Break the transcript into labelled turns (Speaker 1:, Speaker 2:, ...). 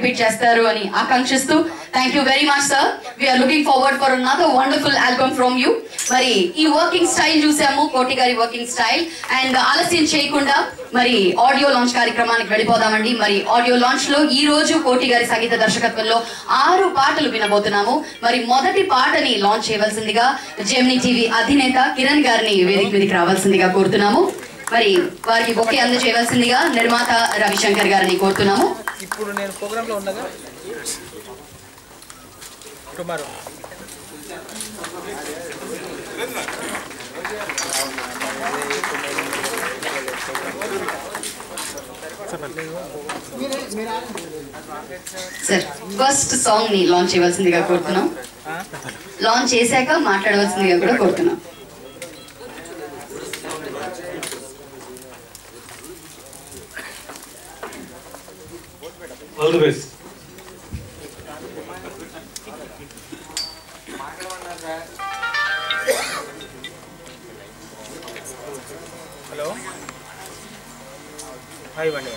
Speaker 1: Exhibit చేస్తారు అని ఆకాంక్షిస్తూ thank you very much sir. We are looking forward for another wonderful album from you. మరి ఈ వర్కింగ్ స్టైల్ చూసాము, కోటి గారి వర్కింగ్ స్టైల్. అండ్ ఆలస్యం చేయకుండా మరి ఆడియో లాంచ్ కార్యక్రమానికి వెళ్ళిపోదామండి. మరి ఆడియో లాంచ్ లో ఈ రోజు కోటి గారి సంగీత దర్శకత్వంలో 6 పాటలు వినబోతున్నాము. మరి మొదటి పాటని లాంచ్ చేయవలసిందిగా జెమినీ టీవీ అధినేత కిరణ్ గారిని వేదిక మీదకి రావాల్సిందిగా కోరుతున్నాము. మరి వారికి బొకే అందజేయవలసిందిగా నిర్మాత రవిశంకర్ గారిని కోరుతున్నాము.
Speaker 2: ఇప్పుడు నేను ప్రోగ్రామ్ లో ఉండగా టుమారో
Speaker 1: సార్ ఫస్ట్ సాంగ్ ని లాంచ్ చేయవలసిందిగా కోరుతున్నాం. లాంచ్ చేశాక మాట్లాడవలసిందిగా కూడా కోరుతున్నాం.
Speaker 3: All the best.
Speaker 2: Hello hi వండి